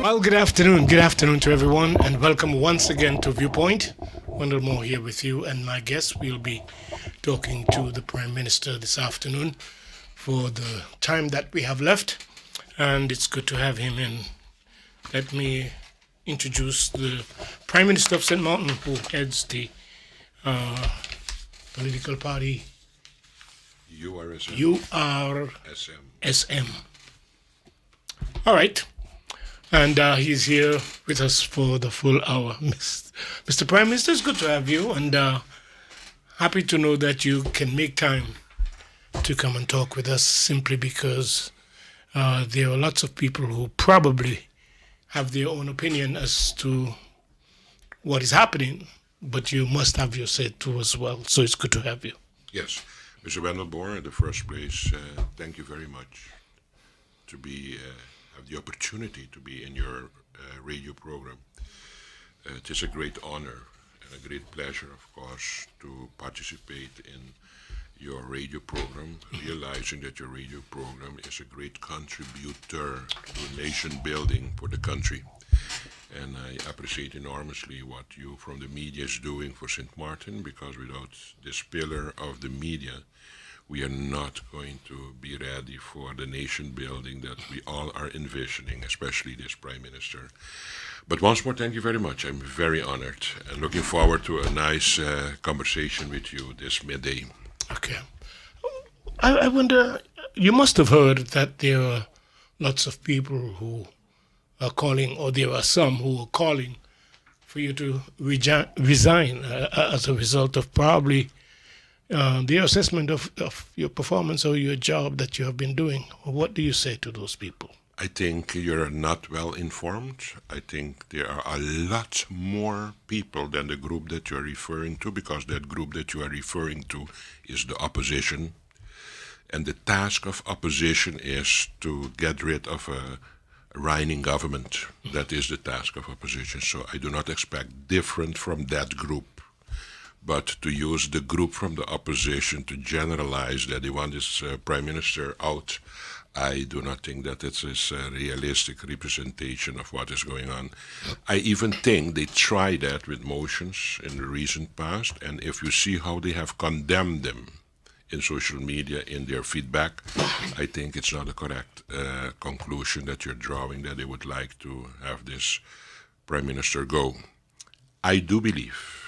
Well, good afternoon to everyone, and welcome once again to Viewpoint. Wendell Moore here with you, and my guest will be talking to the Prime Minister this afternoon for the time that we have left, and it's good to have him in. Let me introduce the Prime Minister of St.Maarten, who heads the uh, political party URSM. URSM. All right. And he's here with us for the full hour. Mr. Prime Minister, it's good to have you, and happy to know that you can make time to come and talk with us simply because there are lots of people who probably have their own opinion as to what is happening, but you must have your say too as well. So it's good to have you. Yes, Mr. Wendelboer, in the first place, thank you very much to have the opportunity to be in your radio program. It is a great honor and a great pleasure, of course, to participate in your radio program, realizing that your radio program is a great contributor to nation building for the country. And I appreciate enormously what you from the media is doing for St. Maarten, because without this pillar of the media, we are not going to be ready for the nation building that we all are envisioning, especially this Prime Minister. But once more, thank you very much. I'm very honored and looking forward to a nice conversation with you this midday. Okay. I wonder, you must have heard that there are lots of people who are calling, or there are some who are calling for you to resign as a result of probably their assessment of your performance or your job that you have been doing. What do you say to those people? I think you're not well informed. I think there are a lot more people than the group that you're referring to, because that group that you are referring to is the opposition. And the task of opposition is to get rid of a reigning government. That is the task of opposition. So I do not expect different from that group. But to use the group from the opposition to generalize that they want this Prime Minister out, I do not think that it is a realistic representation of what is going on. I even think they tried that with motions in the recent past, and if you see how they have condemned them in social media in their feedback, I think it's not a correct conclusion that you're drawing, that they would like to have this Prime Minister go. I do believe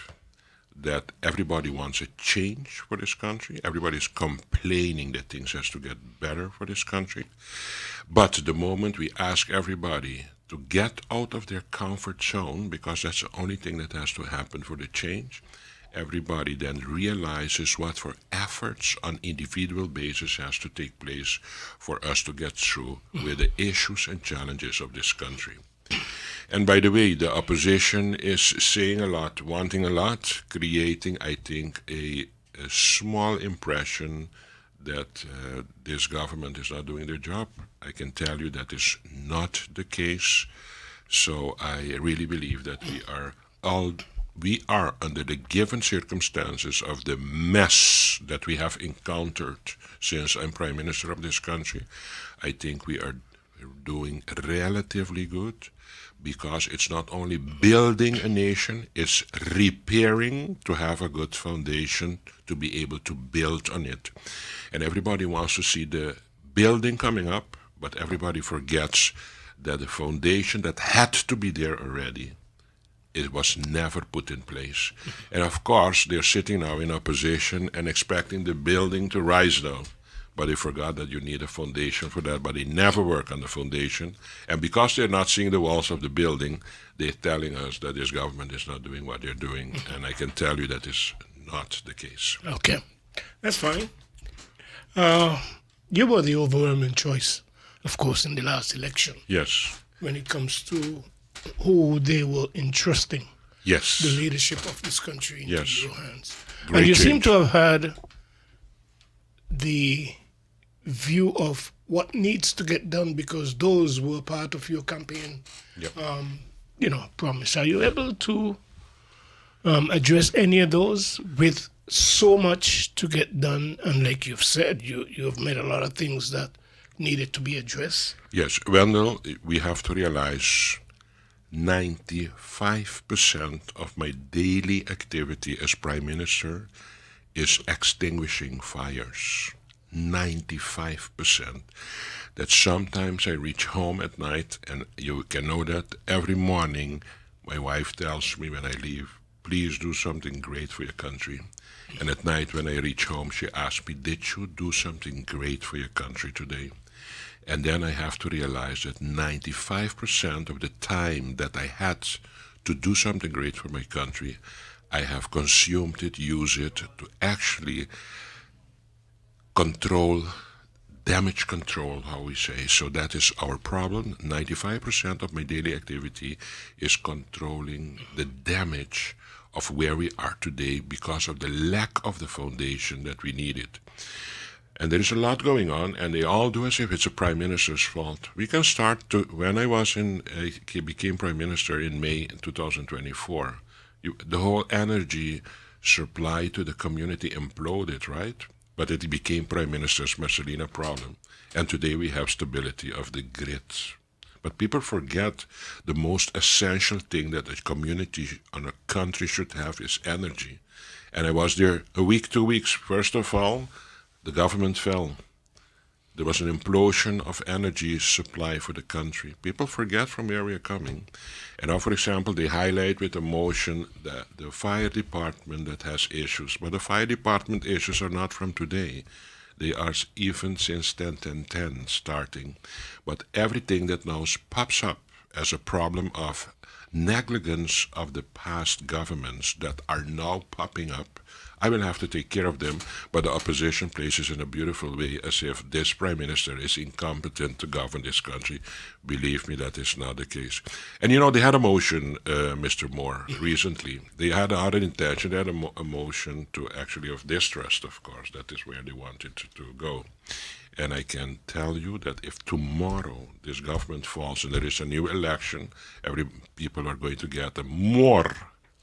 that everybody wants a change for this country. Everybody is complaining that things has to get better for this country. But the moment we ask everybody to get out of their comfort zone, because that's the only thing that has to happen for the change, everybody then realizes what for efforts on individual basis has to take place for us to get through with the issues and challenges of this country. And by the way, the opposition is saying a lot, wanting a lot, creating, I think, a small impression that this government is not doing their job. I can tell you that is not the case. So I really believe that we are under the given circumstances of the mess that we have encountered since I'm Prime Minister of this country. I think we are doing relatively good, because it's not only building a nation, it's repairing to have a good foundation to be able to build on it. And everybody wants to see the building coming up, but everybody forgets that the foundation that had to be there already, it was never put in place. And of course, they're sitting now in opposition and expecting the building to rise now. But they forgot that you need a foundation for that, but they never work on the foundation. And because they're not seeing the walls of the building, they're telling us that this government is not doing what they're doing. And I can tell you that is not the case. Okay, that's fine. You were the overwhelming choice, of course, in the last election. Yes. When it comes to who they were entrusting Yes. the leadership of this country into Yes. your hands. Great And you change. seem to have had the view of what needs to get done, because those were part of your campaign, Yep. promise. Are you able to address any of those with so much to get done? And like you've said, you've made a lot of things that needed to be addressed. Yes, Wendell, we have to realize 95% of my daily activity as Prime Minister is extinguishing fires. 95%. That sometimes I reach home at night, and you can know that every morning my wife tells me when I leave, please do something great for your country. And at night when I reach home, she asks me, did you do something great for your country today? And then I have to realize that 95% of the time that I had to do something great for my country, I have consumed it, used it to actually control, damage control, how we say. So that is our problem. 95% of my daily activity is controlling the damage of where we are today because of the lack of the foundation that we needed. And there is a lot going on, and they all do as if it's a prime minister's fault. We can start to when I became prime minister in May 2024. The whole energy supply to the community imploded, right? But it became prime minister's Mercelina problem, and today we have stability of the grid. But people forget the most essential thing that a community and a country should have is energy. And I was there a week, 2 weeks. First of all, the government fell. There was an implosion of energy supply for the country. People forget from where we are coming. And now, for example, they highlight with emotion the fire department that has issues. But the fire department issues are not from today. They are even since 10 starting. But everything that now pops up as a problem of negligence of the past governments that are now popping up, I will have to take care of them, but the opposition places in a beautiful way as if this prime minister is incompetent to govern this country. Believe me, that is not the case. And you know, they had a motion, Mr. Moore, recently. They had another intention. They had a motion to actually of distrust, of course. That is where they wanted to go. And I can tell you that if tomorrow this government falls and there is a new election, every people are going to get a more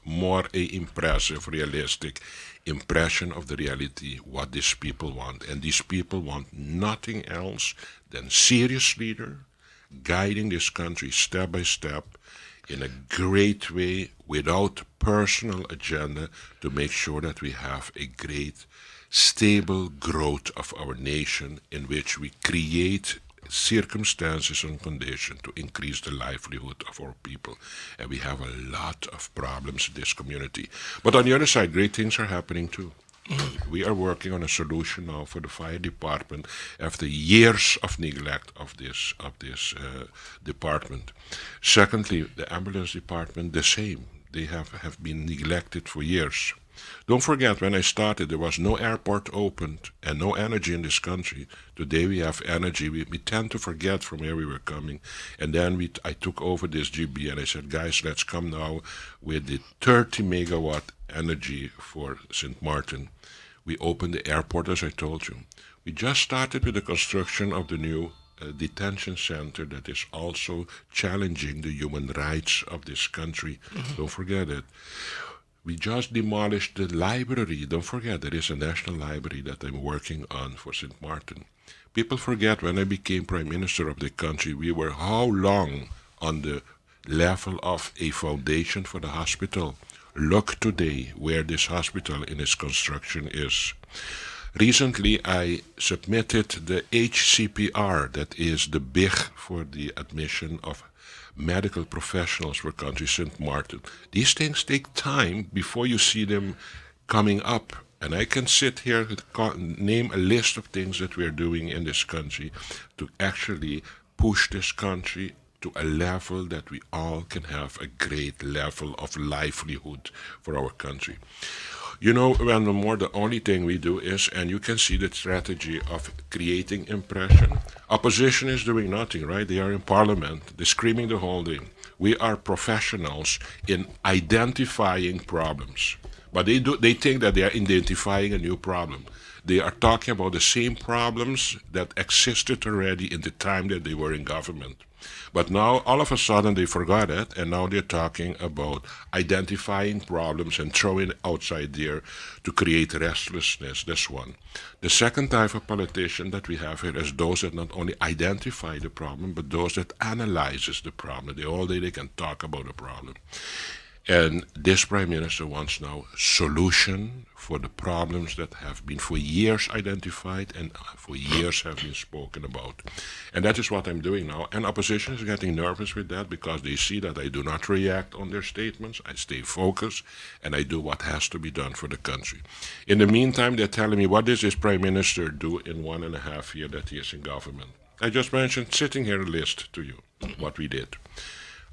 a impressive, realistic impression of the reality, what these people want. And these people want nothing else than serious leader guiding this country step by step in a great way without personal agenda to make sure that we have a great stable growth of our nation in which we create circumstances and conditions to increase the livelihood of our people. And we have a lot of problems in this community. But on the other side, great things are happening too. We are working on a solution now for the fire department after years of neglect of this department. Secondly, the ambulance department, the same. They have been neglected for years. Don't forget, when I started, there was no airport opened and no energy in this country. Today we have energy. We tend to forget from where we were coming. And then I took over this GB and I said, guys, let's come now with the 30 megawatt energy for St.Maarten. We opened the airport, as I told you. We just started with the construction of the new detention center that is also challenging the human rights of this country. Don't forget it. We just demolished the library. Don't forget, there is a national library that I'm working on for St.Maarten. People forget when I became prime minister of the country, we were how long on the level of a foundation for the hospital. Look today where this hospital in its construction is. Recently, I submitted the HCPR, that is the big for the admission of medical professionals for country St.Maarten. These things take time before you see them coming up. And I can sit here and name a list of things that we're doing in this country to actually push this country to a level that we all can have a great level of livelihood for our country. You know, when more the only thing we do is, and you can see the strategy of creating impression. Opposition is doing nothing, right? They are in parliament, they're screaming the whole day. We are professionals in identifying problems. But they think that they are identifying a new problem. They are talking about the same problems that existed already in the time that they were in government. But now, all of a sudden, they forgot it, and now they're talking about identifying problems and throwing it outside there to create restlessness. That's one. The second type of politician that we have here is those that not only identify the problem, but those that analyzes the problem. All day they can talk about the problem. And this Prime Minister wants now solution for the problems that have been for years identified and for years have been spoken about. And that is what I'm doing now. And opposition is getting nervous with that because they see that I do not react on their statements. I stay focused and I do what has to be done for the country. In the meantime, they're telling me, what does this Prime Minister do in 1.5 years that he is in government? I just mentioned, sitting here, a list to you what we did.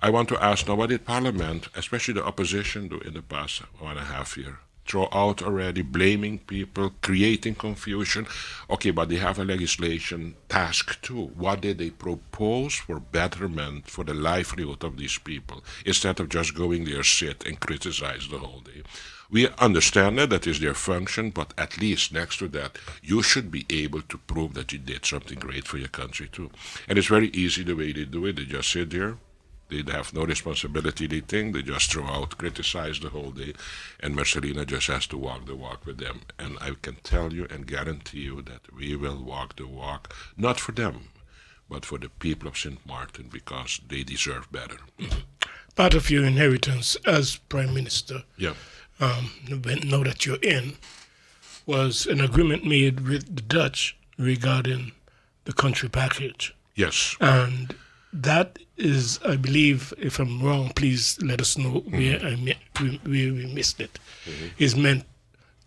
I want to ask now, what did Parliament, especially the opposition, do in the past 1.5 years? Throw out already, blaming people, creating confusion. Okay, but they have a legislation task too. What did they propose for betterment for the livelihood of these people, instead of just going there, sit and criticize the whole day? We understand that is their function, but at least next to that, you should be able to prove that you did something great for your country too. And it's very easy the way they do it. They just sit there. They have no responsibility, they think. They just throw out, criticize the whole day. And Mercelina just has to walk the walk with them. And I can tell you and guarantee you that we will walk the walk, not for them, but for the people of St. Maarten, because they deserve better. Part of your inheritance as Prime Minister, Yeah. now that you're in, was an agreement made with the Dutch regarding the country package. Yes. And that is, I believe, if I'm wrong, please let us know where we missed it. Is meant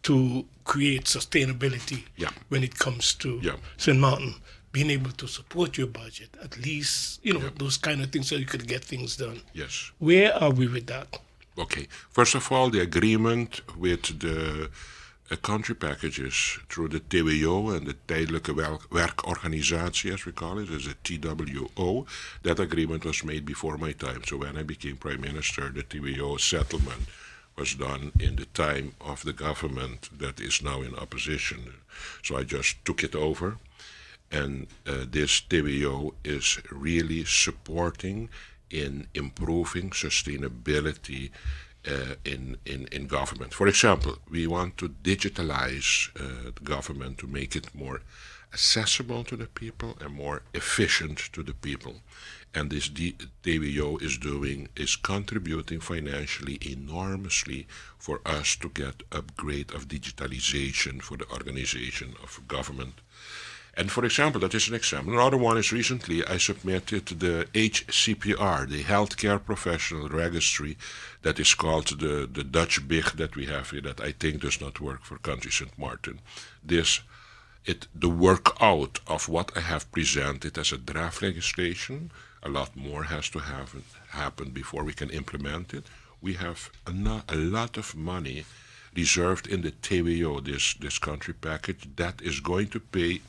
to create sustainability Yeah. when it comes to Yeah. St. Maarten, being able to support your budget, at least, those kind of things so you could get things done. Yes. Where are we with that? Okay. First of all, the agreement with the country packages through the TWO and the Tijdelijke Werkorganisatie, as we call it, is a TWO. That agreement was made before my time. So when I became Prime Minister, the TWO settlement was done in the time of the government that is now in opposition. So I just took it over. And this TWO is really supporting in improving sustainability in government. For example, we want to digitalize the government to make it more accessible to the people and more efficient to the people. And this DWO is contributing financially enormously for us to get upgrade of digitalization for the organization of government. And for example, that is an example. Another one is recently I submitted the HCPR, the Healthcare Professional Registry, that is called the Dutch BIG that we have here, that I think does not work for country St. Maarten. The workout of what I have presented as a draft legislation, a lot more has to happen before we can implement it. We have a lot of money reserved in the TWO, this country package, that is going to pay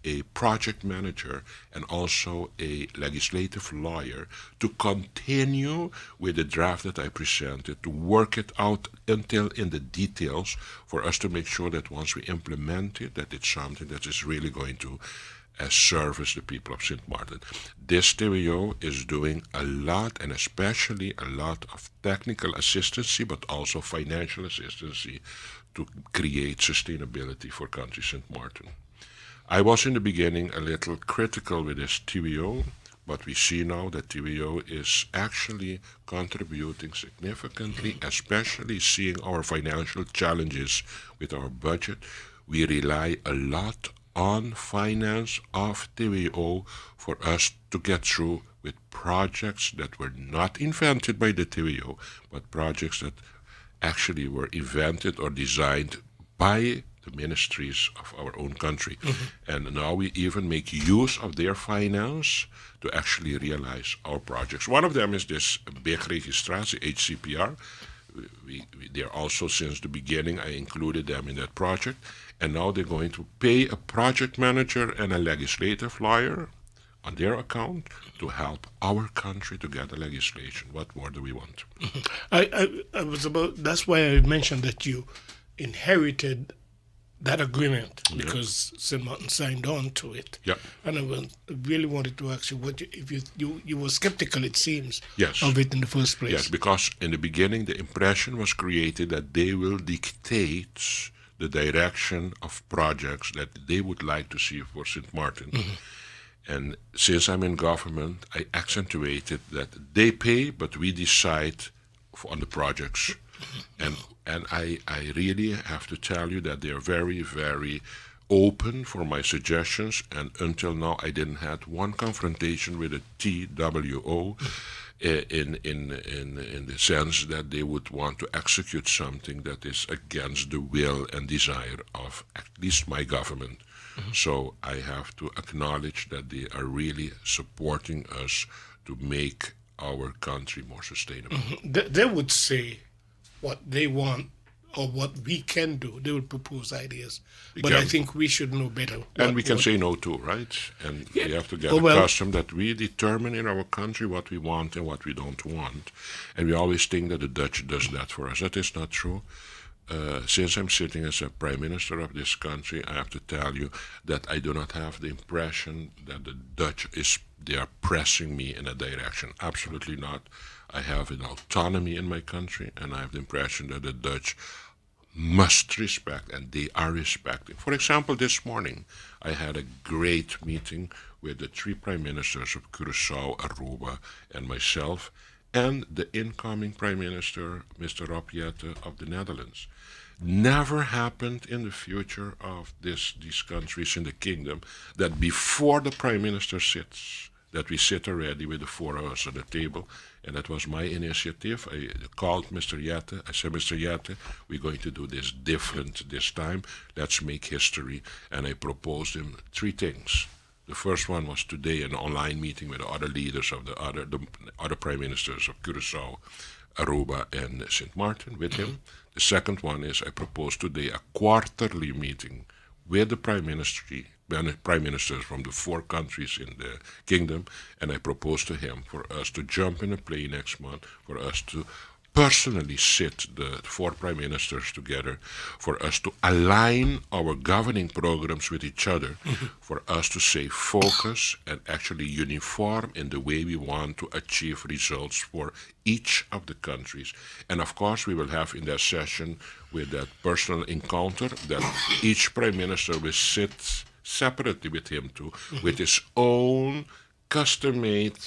a project manager and also a legislative lawyer to continue with the draft that I presented, to work it out until in the details for us to make sure that once we implement it, that it's something that is really going to service the people of St. Maarten. This TWO is doing a lot, and especially a lot of technical assistance, but also financial assistance to create sustainability for country St. Maarten. I was in the beginning a little critical with this TWO, but we see now that TWO is actually contributing significantly, especially seeing our financial challenges with our budget. We rely a lot on finance of TWO for us to get through with projects that were not invented by the TWO, but projects that actually were invented or designed by the ministries of our own country. And now we even make use of their finance to actually realize our projects. One of them is this big registratie, HCPR. They're also, since the beginning, I included them in that project. And now they're going to pay a project manager and a legislative lawyer on their account to help our country to get the legislation. What more do we want? I was about, that's why I mentioned that you inherited that agreement Yeah. because St. Martin signed on to it. Yeah. And really wanted to ask you what if you were skeptical, it seems, Yes. of it in the first Yes, place. because in the beginning the impression was created that they will dictate the direction of projects that they would like to see for St. Martin. And since I'm in government, I accentuated that they pay, but we decide on the projects. And I really have to tell you that they are very, very open for my suggestions. And until now, I didn't have one confrontation with a TWO in the sense that they would want to execute something that is against the will and desire of at least my government. So I have to acknowledge that they are really supporting us to make our country more sustainable. They would say what they want or what we can do. They would propose ideas, but I can. think we should know better. And we can say no too, right? And we have to get Oh, well. accustomed that we determine in our country what we want and what we don't want. And we always think that the Dutch does that for us. That is not true. Since I'm sitting as a prime minister of this country, I have to tell you that I do not have the impression that the Dutch they are pressing me in a direction. Absolutely not. I have an autonomy in my country, and I have the impression that the Dutch must respect, and they are respecting. For example, this morning I had a great meeting with the three prime ministers of Curaçao, Aruba, and myself, and the incoming prime minister, Mr. Rob Jetten of the Netherlands. Never happened in the future of these countries in the kingdom that before the prime minister sits, that we sit already with the four of us at the table. And that was my initiative. I called Mr. Jetten. I said, Mr. Jetten, we're going to do this different this time. Let's make history. And I proposed him three things. The first one was today an online meeting with the other leaders of the other prime ministers of Curaçao, Aruba, and St. Maarten with him. The second one is I proposed today a quarterly meeting with the prime ministers from the four countries in the kingdom, and I proposed to him for us to jump in a plane next month, for us to personally sit the four prime ministers together, for us to align our governing programs with each other, for us to stay focused and actually uniform in the way we want to achieve results for each of the countries. And of course, we will have in that session with that personal encounter that each prime minister will sit separately with him too, with his own custom-made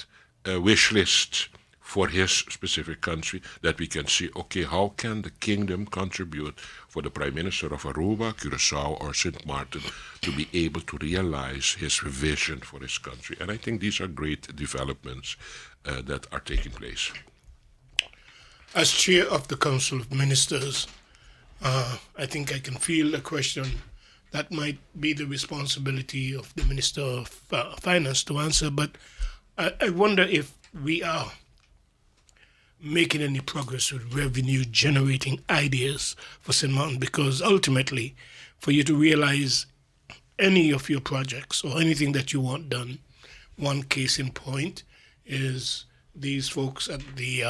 wish list for his specific country, that we can see, okay, how can the kingdom contribute for the Prime Minister of Aruba, Curaçao, or St. Maarten to be able to realize his vision for his country. And I think these are great developments that are taking place. As chair of the Council of Ministers, I think I can feel a question that might be the responsibility of the Minister of Finance to answer, but I wonder if we are making any progress with revenue generating ideas for St. Maarten, because ultimately, for you to realize any of your projects or anything that you want done, one case in point is these folks at the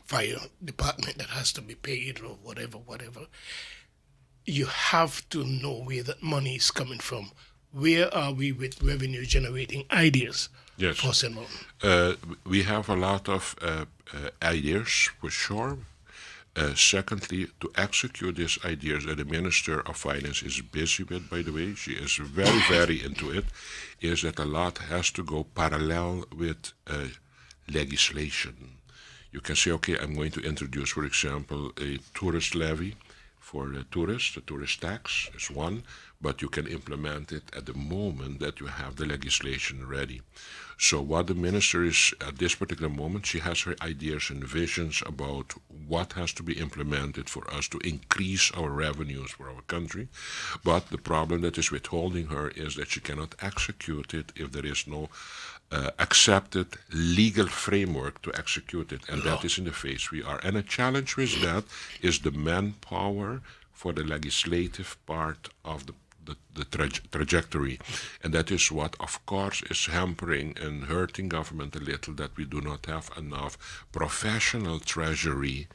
fire department that has to be paid or whatever. You have to know where that money is coming from. Where are we with revenue generating ideas for St. Maarten? We have a lot of ideas for sure. Secondly, to execute these ideas that the Minister of Finance is busy with, by the way, she is very, very into it, is that a lot has to go parallel with legislation. You can say, okay, I'm going to introduce, for example, a tourist levy for tourists. The tourist tax is one, but you can implement it at the moment that you have the legislation ready. So what the minister is at this particular moment, she has her ideas and visions about what has to be implemented for us to increase our revenues for our country. But the problem that is withholding her is that she cannot execute it if there is no accepted legal framework to execute it. And that is in the phase we are. And a challenge with that is the manpower for the legislative part of the trajectory. And that is what, of course, is hampering and hurting government a little, that we do not have enough professional treasury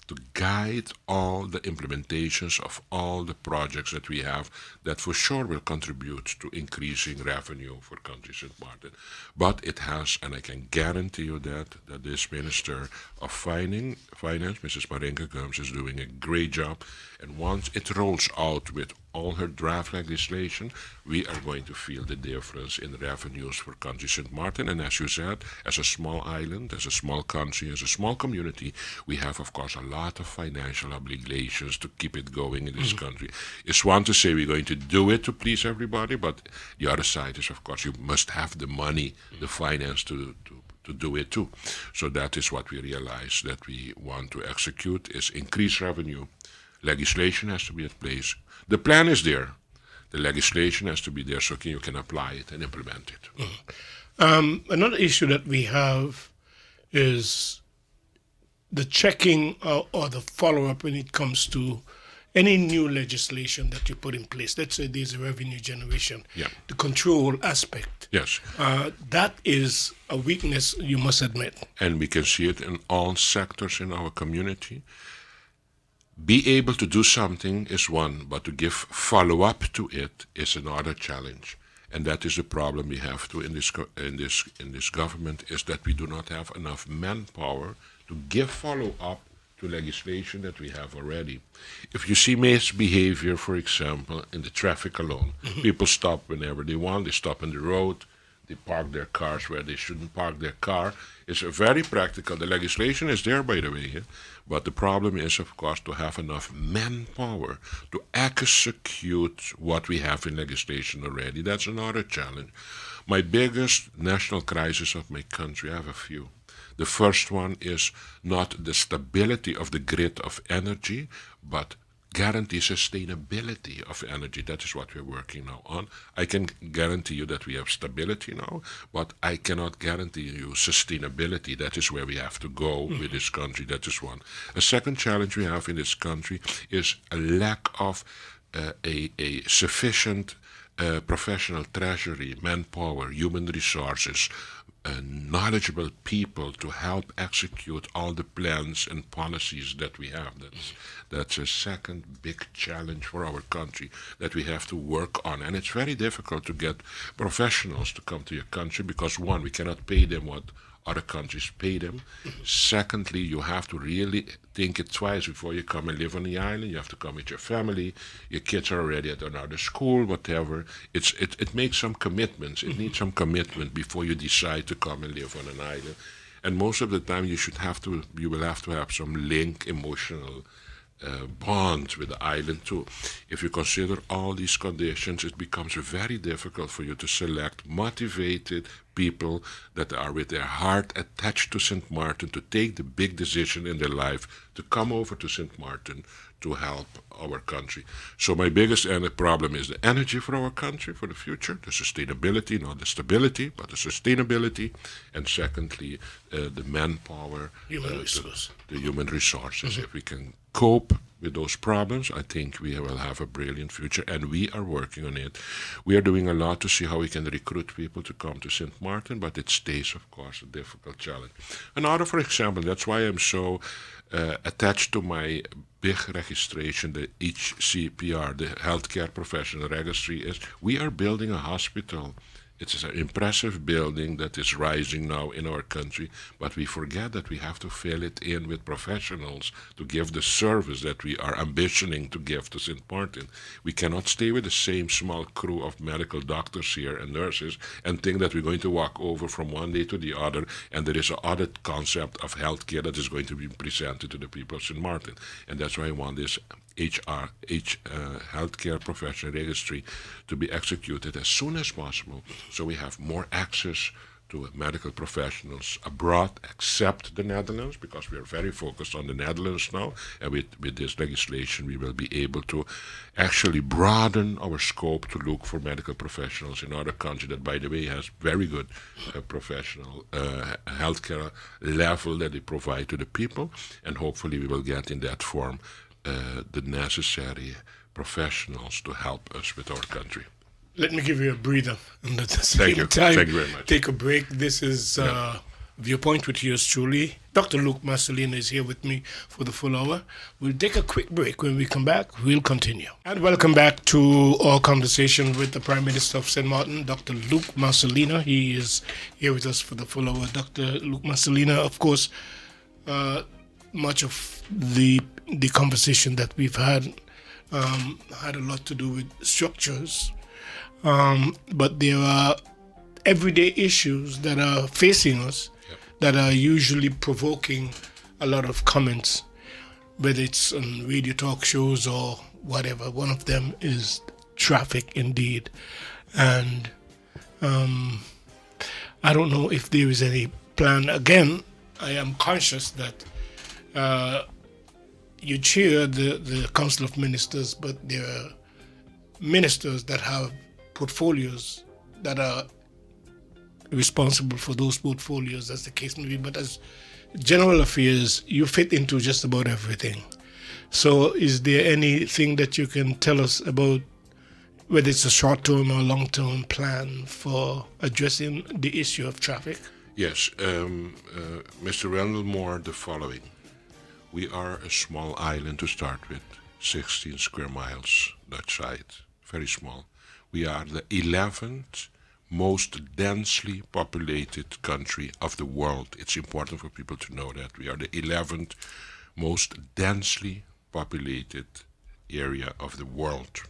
to guide all the implementations of all the projects that we have that for sure will contribute to increasing revenue for country St.Maarten. But it has, and I can guarantee you that this Minister of Finance, Mrs. Marinka Gums, is doing a great job. And once it rolls out with all her draft legislation, we are going to feel the difference in revenues for country St.Maarten. And as you said, as a small island, as a small country, as a small community, we have, of course, a lot of financial obligations to keep it going in this country. It's one to say we're going to do it to please everybody, but the other side is, of course, you must have the money, the finance to do it too. So that is what we realize that we want to execute, is increase revenue. Legislation has to be in place. The plan is there. The legislation has to be there so you can apply it and implement it. Another issue that we have is the checking or the follow-up when it comes to any new legislation that you put in place. Let's say there's a revenue generation, the control aspect. Yes. That is a weakness, you must admit. And we can see it in all sectors in our community. Be able to do something is one, but to give follow-up to it is another challenge. And that is the problem we have to in this government, is that we do not have enough manpower to give follow-up to legislation that we have already. If you see misbehavior, for example, in the traffic alone, people stop whenever they want, they stop on the road, they park their cars where they shouldn't park their car. It's very practical. The legislation is there, by the way, but the problem is, of course, to have enough manpower to execute what we have in legislation already. That's another challenge. My biggest national crisis of my country, I have a few. The first one is not the stability of the grid of energy, but guarantee sustainability of energy. That is what we're working now on. I can guarantee you that we have stability now, but I cannot guarantee you sustainability. That is where we have to go with this country. That is one. A second challenge we have in this country is a lack of a sufficient professional treasury, manpower, human resources, knowledgeable people to help execute all the plans and policies that we have. That's a second big challenge for our country that we have to work on. And it's very difficult to get professionals to come to your country because, one, we cannot pay them what other countries pay them. Secondly, you have to really think it twice before you come and live on the island. You have to come with your family. Your kids are already at another school, whatever. It makes some commitments. It needs some commitment before you decide to come and live on an island. And most of the time, you will have to have some link, emotional bond with the island too. If you consider all these conditions, it becomes very difficult for you to select motivated people that are with their heart attached to St.Maarten to take the big decision in their life to come over to St.Maarten to help our country. So my biggest problem is the energy for our country for the future, the sustainability, not the stability, but the sustainability, and secondly, the manpower, the human resources. If we can cope with those problems, I think we will have a brilliant future, and we are working on it. We are doing a lot to see how we can recruit people to come to St.Maarten, but it stays, of course, a difficult challenge. Another, for example, that's why I'm so attached to my big registration, the HCPR, the Healthcare Professional Registry, is we are building a hospital. It's an impressive building that is rising now in our country, but we forget that we have to fill it in with professionals to give the service that we are ambitioning to give to St.Maarten. We cannot stay with the same small crew of medical doctors here and nurses and think that we're going to walk over from one day to the other and there is an audit concept of healthcare that is going to be presented to the people of St.Maarten. And that's why I want this Healthcare Professional Registry to be executed as soon as possible, so we have more access to medical professionals abroad, except the Netherlands, because we are very focused on the Netherlands now, and with this legislation we will be able to actually broaden our scope to look for medical professionals in other countries that, by the way, has very good professional healthcare level that they provide to the people, and hopefully we will get in that form the necessary professionals to help us with our country. Let me give you a breather and at the Thank same you. time Thank you very much. take a break. This is Viewpoint with yours truly. Dr. Luke Mercelina is here with me for the full hour. We'll take a quick break. When we come back, we'll continue. And welcome back to our conversation with the Prime Minister of St. Maarten, Dr. Luke Mercelina. He is here with us for the full hour. Dr. Luke Mercelina, of course, much of the conversation that we've had had a lot to do with structures, but there are everyday issues that are facing us that are usually provoking a lot of comments, whether it's on radio talk shows or whatever. One of them is traffic, indeed. And I don't know if there is any plan. Again, I am conscious that you chair the Council of Ministers, but there are ministers that have portfolios that are responsible for those portfolios, as the case may be. But as general affairs, you fit into just about everything. So is there anything that you can tell us about whether it's a short-term or long-term plan for addressing the issue of traffic? Yes, Mr. Randall Moore, the following. We are a small island to start with, 16 square miles that side, very small. We are the 11th most densely populated country of the world. It's important for people to know that. We are the 11th most densely populated area of the world.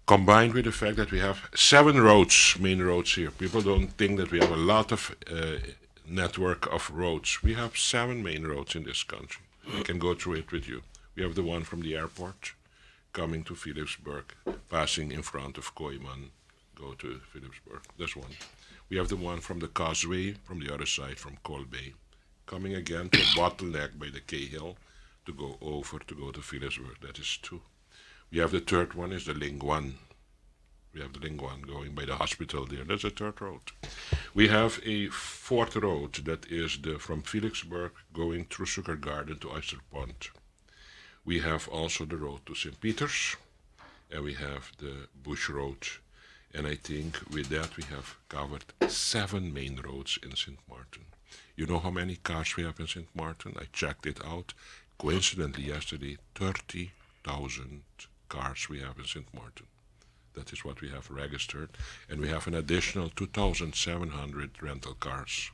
Combined with the fact that we have 7 roads, main roads here. People don't think that we have a lot of network of roads. We have 7 main roads in this country. I can go through it with you. We have the one from the airport coming to Philipsburg, passing in front of Kooiman, go to Philipsburg. That's one. We have the one from the causeway from the other side from Kolbe, coming again to a bottleneck by the Cahill to go over to go to Philipsburg. That is 2. We have the third one is the Linguan. We have the Linguan going by the hospital there. That's the third road. We have a 4th road that is the from Felixburg going through Sugar Garden to Oyster Pond. We have also the road to St. Peter's, and we have the Bush Road. And I think with that we have covered 7 main roads in St. Maarten. You know how many cars we have in St. Maarten? I checked it out. Coincidentally yesterday, 30,000 cars we have in St. Maarten. That is what we have registered. And we have an additional 2,700 rental cars.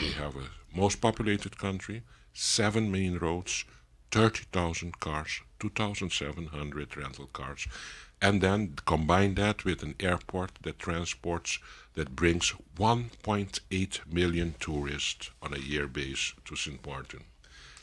We have a most populated country, 7 main roads, 30,000 cars, 2,700 rental cars. And then combine that with an airport that transports, that brings 1.8 million tourists on a year base to St. Maarten.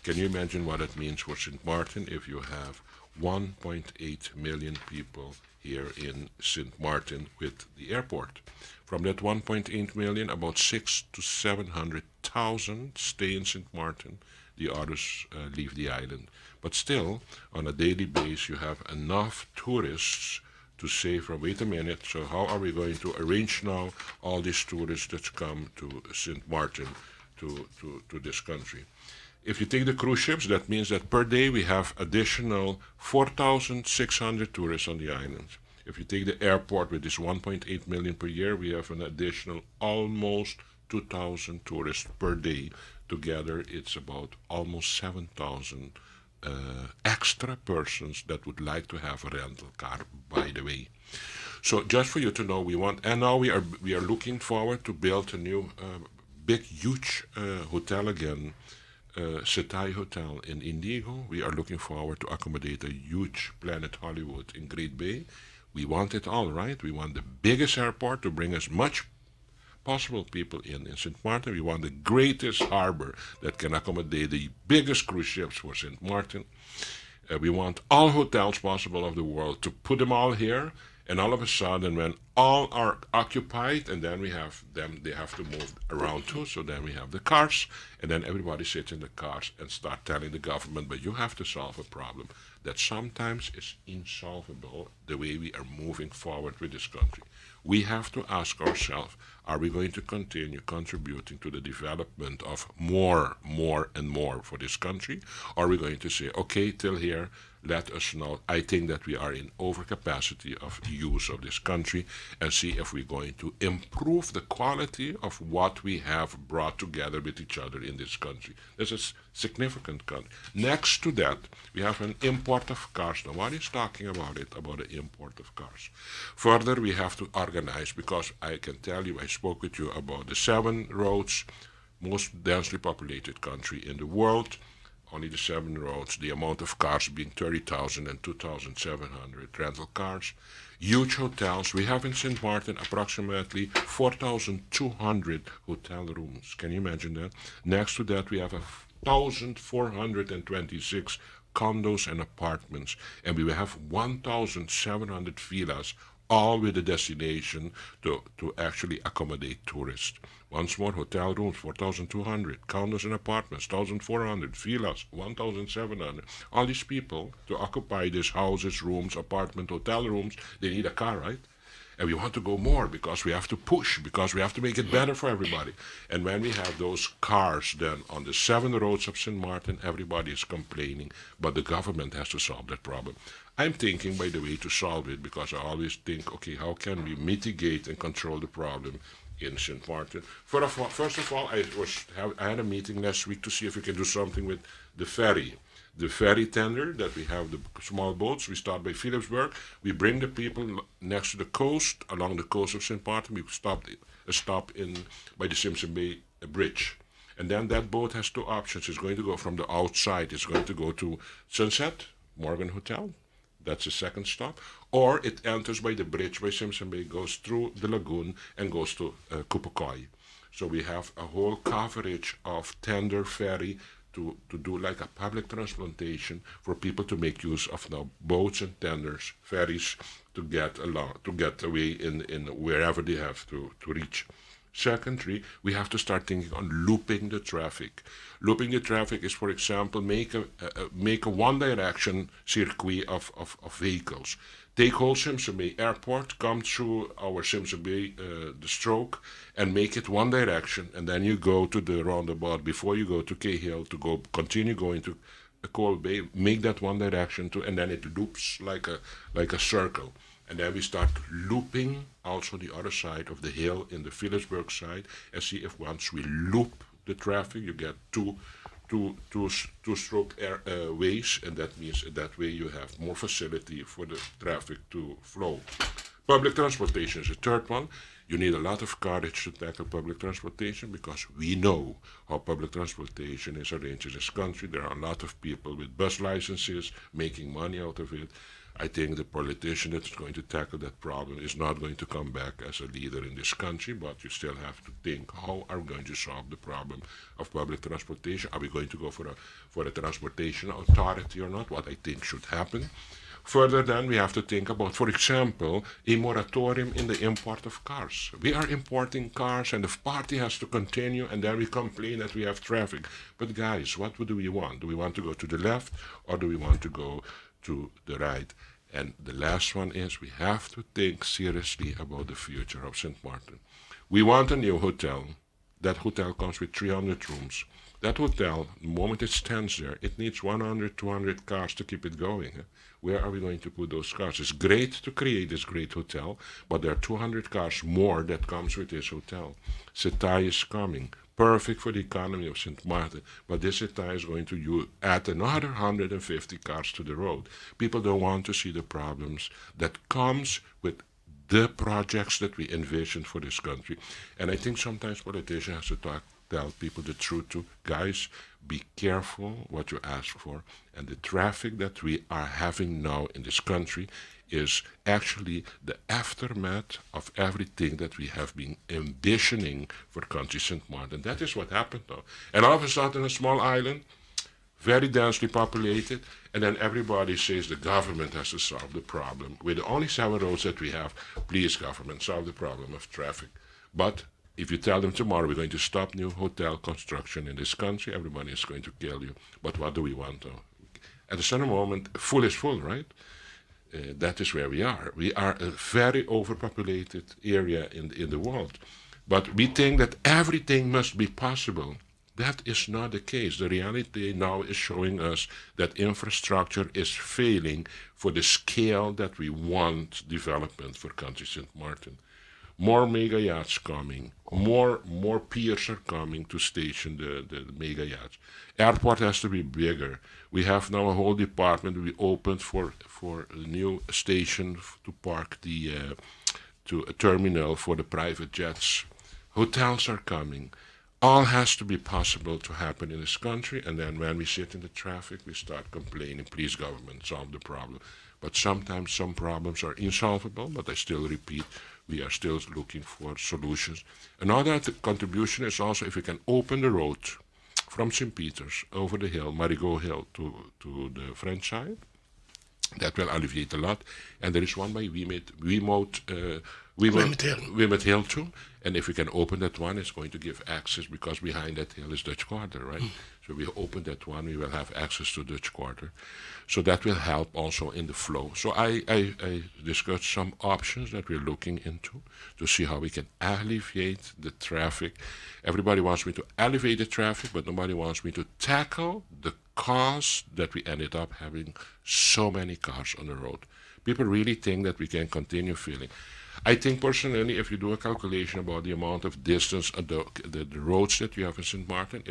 Can you imagine what it means for St. Maarten if you have 1.8 million people here in St. Maarten with the airport? From that 1.8 million, about 600,000 to 700,000 stay in St. Maarten. The others leave the island. But still, on a daily basis, you have enough tourists to say, from wait a minute, so how are we going to arrange now all these tourists that come to St. Maarten, to this country? If you take the cruise ships, that means that per day we have additional 4,600 tourists on the island. If you take the airport with this 1.8 million per year, we have an additional almost 2,000 tourists per day. Together, it's about almost 7,000 extra persons that would like to have a rental car, by the way. So just for you to know, now we are looking forward to build a new big, huge hotel again, Setai Hotel in Indigo. We are looking forward to accommodate a huge Planet Hollywood in Great Bay. We want it all, right? We want the biggest airport to bring as much possible people in St. Maarten. We want the greatest harbor that can accommodate the biggest cruise ships for St. Maarten. We want all hotels possible of the world to put them all here, and all of a sudden when all are occupied, and then we have them, they have to move around too, so then we have the cars, and then everybody sits in the cars and start telling the government, but you have to solve a problem that sometimes is insolvable the way we are moving forward with this country. We have to ask ourselves, are we going to continue contributing to the development of more, and more for this country? Or are we going to say, okay, till here, let us know. I think that we are in overcapacity of use of this country and see if we're going to improve the quality of what we have brought together with each other in this country. This is significant country. Next to that, we have an import of cars. Nobody is talking about it, about the import of cars. Further, we have to organize, because I can tell you, I spoke with you about the 7 roads, most densely populated country in the world. Only the 7 roads, the amount of cars being 30,000 and 2,700 rental cars. Huge hotels. We have in St. Maarten approximately 4,200 hotel rooms. Can you imagine that? Next to that, we have 1,426 condos and apartments. And we have 1,700 villas, all with a destination to actually accommodate tourists. Once more, hotel rooms, 4,200, condos and apartments, 1,400, villas, 1,700. All these people, to occupy these houses, rooms, apartment, hotel rooms, they need a car, right? And we want to go more because we have to push, because we have to make it better for everybody. And when we have those cars then on the 7 roads of St. Maarten, everybody is complaining, but the government has to solve that problem. I'm thinking, by the way, to solve it, because I always think, okay, how can we mitigate and control the problem in St. Maarten? First of all, I had a meeting last week to see if we can do something with the ferry. The ferry tender that we have, the small boats. We start by Philipsburg. We bring the people next to the coast, along the coast of St. Maarten. We stop in by the Simpson Bay Bridge. And then that boat has 2 options. It's going to go from the outside. It's going to go to Sunset, Morgan Hotel. That's the second stop. Or it enters by the bridge by Simpson Bay, goes through the lagoon, and goes to Kupakoi. So we have a whole coverage of tender ferry to do like a public transplantation for people to make use of now boats and tenders, ferries, to get away in wherever they have to reach. Secondly, we have to start thinking on looping the traffic. Looping the traffic is, for example, make a one-direction circuit of vehicles. Take whole Simpson Bay Airport, come through our Simpson Bay, the stroke, and make it one direction, and then you go to the roundabout before you go to Cahill to continue going to Coal Bay. Make that one direction too, and then it loops like a circle. And then we start looping also the other side of the hill in the Philipsburg side, and see if once we loop the traffic, you get two-stroke ways, and that means that way you have more facility for the traffic to flow. Public transportation is the third one. You need a lot of courage to tackle public transportation, because we know how public transportation is arranged in this country. There are a lot of people with bus licenses making money out of it. I think the politician that is going to tackle that problem is not going to come back as a leader in this country, but you still have to think, how are we going to solve the problem of public transportation? Are we going to go for a transportation authority or not? What I think should happen. Further, then, we have to think about, for example, a moratorium in the import of cars. We are importing cars, and the party has to continue, and then we complain that we have traffic. But guys, what do we want? Do we want to go to the left, or do we want to go to the right? And the last one is, we have to think seriously about the future of St. Maarten. We want a new hotel. That hotel comes with 300 rooms. That hotel, the moment it stands there, it needs 100, 200 cars to keep it going. Where are we going to put those cars? It's great to create this great hotel, but there are 200 cars more that comes with this hotel. Setai is coming, perfect for the economy of St. Maarten, but this Setai is going to add another 150 cars to the road. People don't want to see the problems that comes with the projects that we envision for this country. And I think sometimes politicians have to tell people the truth too. Guys, be careful what you ask for. And the traffic that we are having now in this country is actually the aftermath of everything that we have been envisioning for country St. Maarten. That is what happened now. And all of a sudden, a small island, very densely populated, and then everybody says the government has to solve the problem. With the only 7 roads that we have, please, government, solve the problem of traffic. But if you tell them tomorrow we're going to stop new hotel construction in this country, everybody is going to kill you. But what do we want, though? At a certain moment, full is full, right? that is where we are. We are a very overpopulated area in the world. But we think that everything must be possible. That is not the case. The reality now is showing us that infrastructure is failing for the scale that we want development for country St. Maarten. More mega yachts coming, more piers are coming to station the mega yachts. Airport has to be bigger. We have now a whole department we opened for a new station to park the to a terminal for the private jets. Hotels are coming. All has to be possible to happen in this country, and then when we sit in the traffic, we start complaining, please government, solve the problem. But sometimes some problems are insolvable, but I still repeat, we are still looking for solutions. Another contribution is also if we can open the road from St. Peter's over the hill, Marigot Hill, to the French side, that will alleviate a lot. And there is one by Wimmet Hill too. And if we can open that one, it's going to give access because behind that hill is Dutch Quarter, right? So we open that one, we will have access to Dutch Quarter. So that will help also in the flow. So I discussed some options that we're looking into to see how we can alleviate the traffic. Everybody wants me to alleviate the traffic, but nobody wants me to tackle the cause that we ended up having so many cars on the road. People really think that we can continue feeling. I think personally, if you do a calculation about the amount of distance on the roads that you have in St. Maarten,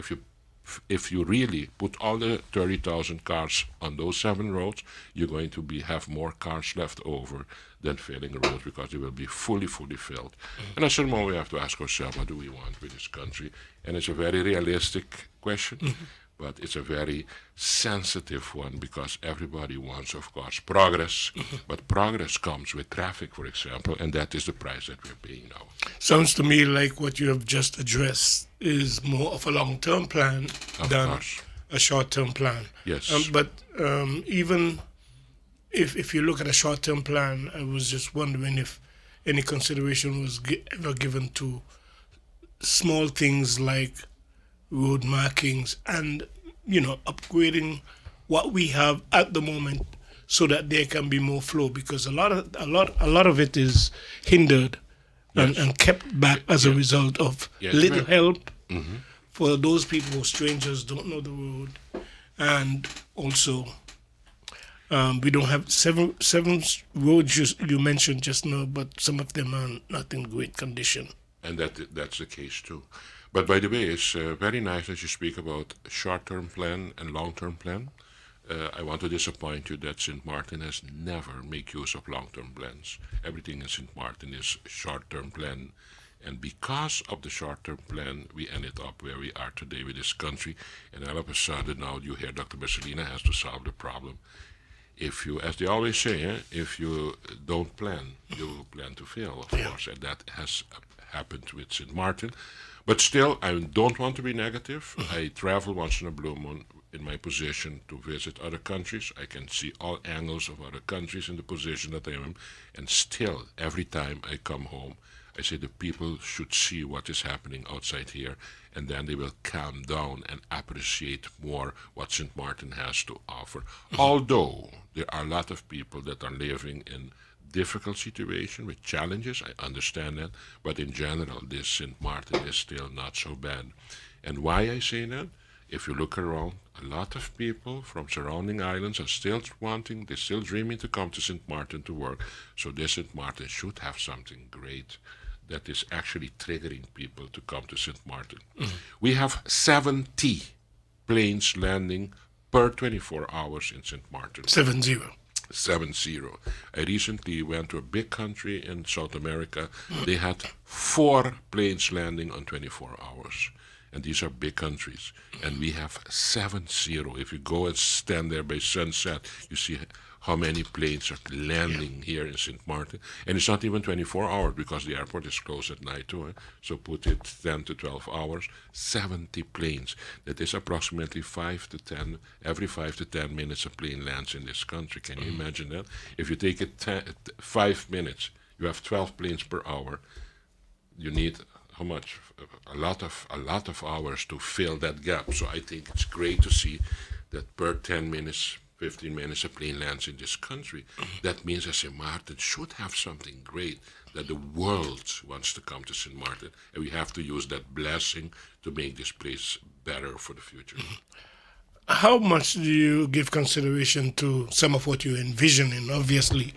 if you really put all the 30,000 cars on those 7 roads, you're going to have more cars left over than filling the roads because they will be fully filled. And at some moment we have to ask ourselves, what do we want with this country? And it's a very realistic question. But it's a very sensitive one because everybody wants, of course, progress. But progress comes with traffic, for example, and that is the price that we're paying now. Sounds to me like what you have just addressed is more of a long-term plan than a short-term plan. Yes. But even if you look at a short-term plan, I was just wondering if any consideration was ever given to small things like road markings and upgrading what we have at the moment so that there can be more flow because a lot of it is hindered and kept back as a result of little help for those people who strangers don't know the road, and also we don't have seven roads you mentioned just now, but some of them are not in great condition. And that's the case too. But by the way, it's very nice that you speak about short-term plan and long-term plan. I want to disappoint you that St. Maarten has never made use of long-term plans. Everything in St. Maarten is short-term plan. And because of the short-term plan, we ended up where we are today with this country. And all of a sudden now you hear Dr. Mercelina has to solve the problem. If you, as they always say, if you don't plan, you will plan to fail, of course. And that has happened with St. Maarten. But still, I don't want to be negative. I travel once in a blue moon in my position to visit other countries. I can see all angles of other countries in the position that I am. And still, every time I come home, I say the people should see what is happening outside here, and then they will calm down and appreciate more what St. Maarten has to offer. Although there are a lot of people that are living in difficult situation with challenges, I understand that, but in general, this St. Maarten is still not so bad. And why I say that? If you look around, a lot of people from surrounding islands are still they're still dreaming to come to St. Maarten to work. So this St. Maarten should have something great that is actually triggering people to come to St. Maarten. We have 70 planes landing per 24 hours in St. Maarten. 70. 70. I recently went to a big country in South America. They had 4 planes landing on 24 hours. And these are big countries. And we have 70. If you go and stand there by sunset, you see how many planes are landing here in St. Maarten. And it's not even 24 hours because the airport is closed at night too. So put it 10 to 12 hours, 70 planes. That is approximately 5 to 10, every 5 to 10 minutes a plane lands in this country. Can you imagine that? If you take it 5 minutes, you have 12 planes per hour. You need how much? A lot of hours to fill that gap. So I think it's great to see that per 10 minutes 15 minutes a plane lands in this country. That means that St. Maarten should have something great that the world wants to come to St. Maarten. And we have to use that blessing to make this place better for the future. How much do you give consideration to some of what you're envisioning? Obviously,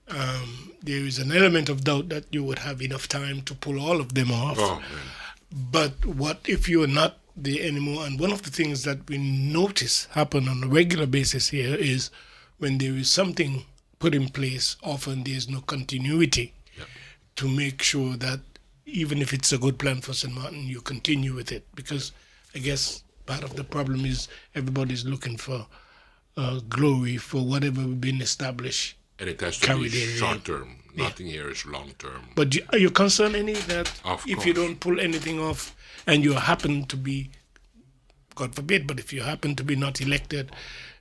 there is an element of doubt that you would have enough time to pull all of them off. Oh, man. But what if you're not there anymore? And one of the things that we notice happen on a regular basis here is when there is something put in place, often there's no continuity Yeah. to make sure that even if it's a good plan for St. Maarten, you continue with it. Because I guess part of the problem is everybody's looking for glory for whatever been established. And it has to be Carried in, short term. Nothing here is long term. But are you concerned any that Of if you course. don't pull anything off and you happen to be, God forbid, but if you happen to be not elected,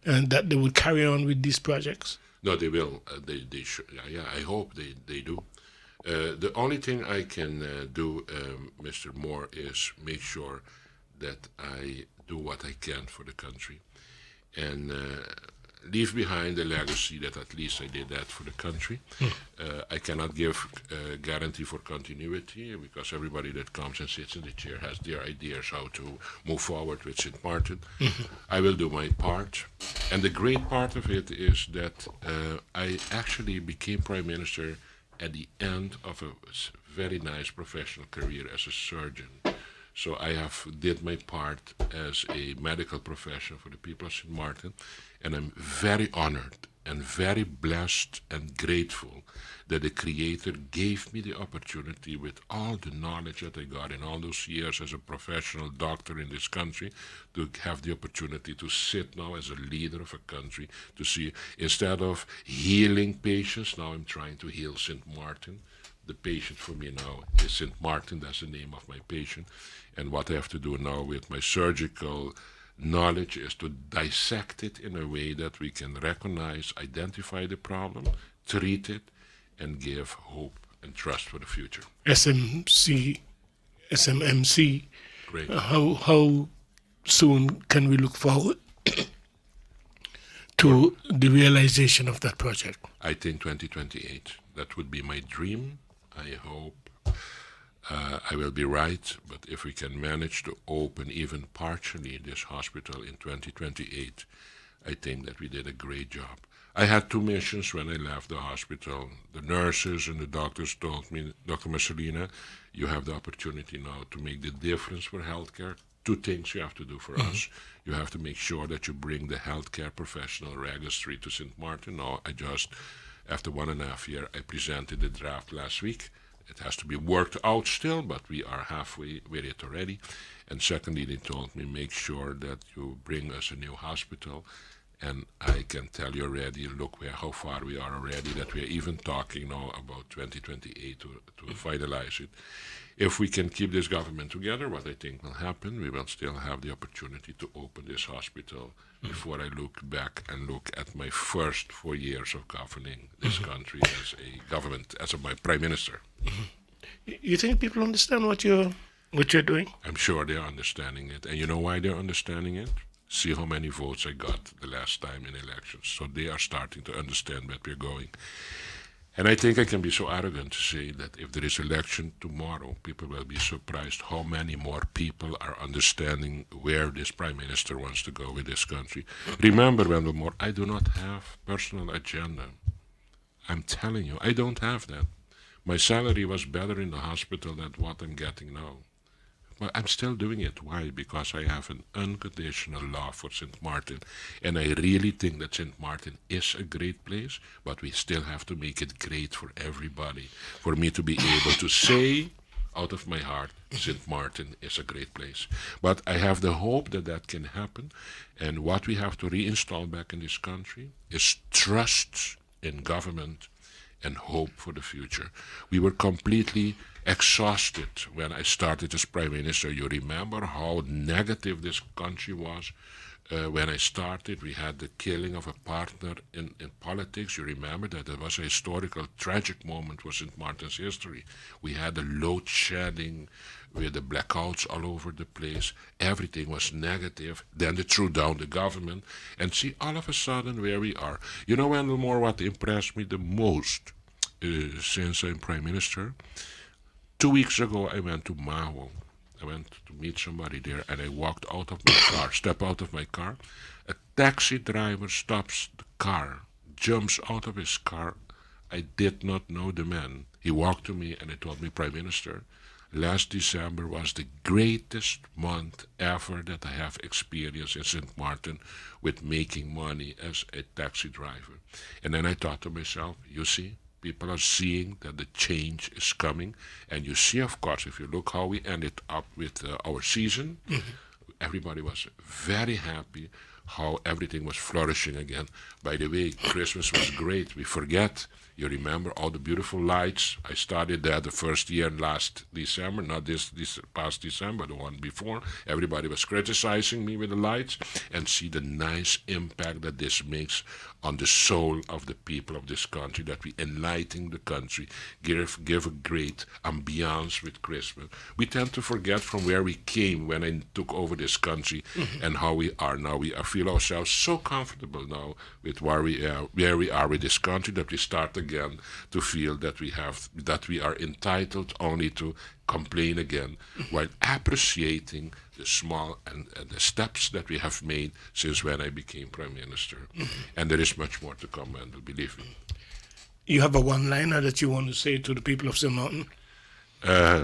and that they would carry on with these projects? No, they will. They should. Yeah, I hope they do. The only thing I can do, Mr. Moore, is make sure that I do what I can for the country and leave behind a legacy that at least I did that for the country. I cannot give guarantee for continuity because everybody that comes and sits in the chair has their ideas how to move forward with St. Maarten. I will do my part. And the great part of it is that I actually became Prime Minister at the end of a very nice professional career as a surgeon. So I have did my part as a medical professional for the people of St. Maarten, and I'm very honored and very blessed and grateful that the Creator gave me the opportunity with all the knowledge that I got in all those years as a professional doctor in this country to have the opportunity to sit now as a leader of a country to see, instead of healing patients, now I'm trying to heal St. Maarten. The patient for me now is St. Maarten, that's the name of my patient. And what I have to do now with my surgical knowledge is to dissect it in a way that we can recognize, identify the problem, treat it, and give hope and trust for the future. SMMC, Great. how soon can we look forward to the realization of that project? I think 2028. That would be my dream. I hope I will be right, but if we can manage to open even partially this hospital in 2028, I think that we did a great job. I had two missions when I left the hospital. The nurses and the doctors told me, Dr. Mercelina, you have the opportunity now to make the difference for healthcare. Two things you have to do for us. You have to make sure that you bring the healthcare professional registry to St. Maarten. Now, after 1.5 years, I presented the draft last week. It has to be worked out still, but we are halfway with it already. And secondly, they told me, make sure that you bring us a new hospital. And I can tell you already, look how far we are already, that we are even talking now about 2028 to finalize it. If we can keep this government together, what I think will happen, we will still have the opportunity to open this hospital before I look back and look at my first 4 years of governing this country as a government, as my prime minister. You think people understand what you're doing? I'm sure they're understanding it. And you know why they're understanding it? See how many votes I got the last time in elections. So they are starting to understand where we're going. And I think I can be so arrogant to say that if there is election tomorrow, people will be surprised how many more people are understanding where this prime minister wants to go with this country. Remember, Wendell Moore, I do not have personal agenda. I'm telling you, I don't have that. My salary was better in the hospital than what I'm getting now. But I'm still doing it. Why? Because I have an unconditional love for St. Maarten. And I really think that St. Maarten is a great place, but we still have to make it great for everybody. For me to be able to say out of my heart, St. Maarten is a great place. But I have the hope that that can happen. And what we have to reinstall back in this country is trust in government and hope for the future. We were completely exhausted when I started as Prime Minister. You remember how negative this country was. When I started, we had the killing of a partner in politics. You remember that it was a historical, tragic moment for St.Maarten's history. We had the load shedding with the blackouts all over the place. Everything was negative. Then they threw down the government. And see, all of a sudden, where we are. You know, Wendell Moore, what impressed me the most since I'm Prime Minister? 2 weeks ago, I went to Maho. I went to meet somebody there, and I walked out of my car, step out of my car. A taxi driver stops the car, jumps out of his car. I did not know the man. He walked to me and he told me, Prime Minister, last December was the greatest month ever that I have experienced in St. Maarten with making money as a taxi driver. And then I thought to myself, you see, people are seeing that the change is coming. And you see, of course, if you look how we ended up with our season, everybody was very happy how everything was flourishing again. By the way, Christmas was great. We forget. You remember all the beautiful lights. I started there the first year last December, not this past December, the one before. Everybody was criticizing me with the lights, and see the nice impact that this makes on the soul of the people of this country, that we enlighten the country, give a great ambiance with Christmas. We tend to forget from where we came when I took over this country and how we are now. We feel ourselves so comfortable now with where we are with this country, that we start again to feel that we are entitled only to complain again, while appreciating the small and the steps that we have made since when I became Prime Minister. And there is much more to come, and believe me. You have a one-liner that you want to say to the people of St.Maarten?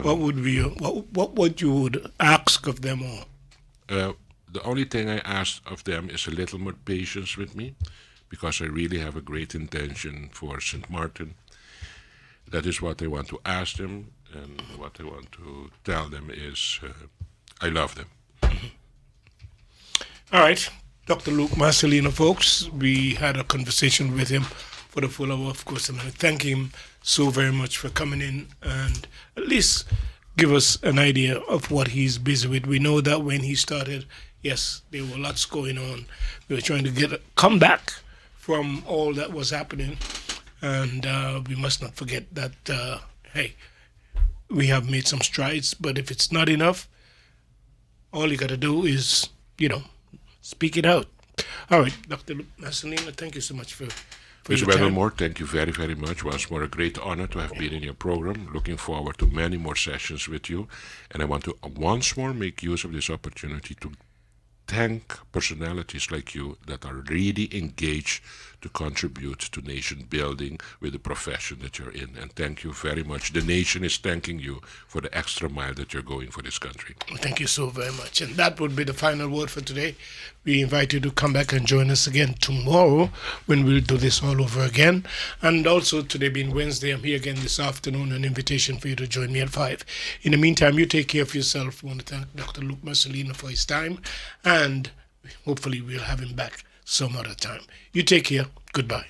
What would be what you would ask of them all? The only thing I ask of them is a little more patience with me, because I really have a great intention for St. Maarten. That is what I want to ask them, and what I want to tell them is I love them. All right, Dr. Luke Mercelina, folks, we had a conversation with him for the full hour, of course, and I thank him so very much for coming in and at least give us an idea of what he's busy with. We know that when he started, yes, there were lots going on. We were trying to come back from all that was happening, and we must not forget that, hey, we have made some strides, but if it's not enough, all you got to do is, speak it out. All right, Dr. Mercelina, thank you so much for Mr. your time. Moore, thank you very, very much. Once more, a great honor to have been in your program. Looking forward to many more sessions with you. And I want to once more make use of this opportunity to thank personalities like you that are really engaged to contribute to nation building with the profession that you're in. And thank you very much. The nation is thanking you for the extra mile that you're going for this country. Thank you so very much. And that would be the final word for today. We invite you to come back and join us again tomorrow when we'll do this all over again. And also, today being Wednesday, I'm here again this afternoon, an invitation for you to join me at 5. In the meantime, you take care of yourself. I want to thank Dr. Luke Mercelina for his time, and hopefully we'll have him back some other time. You take care. Goodbye.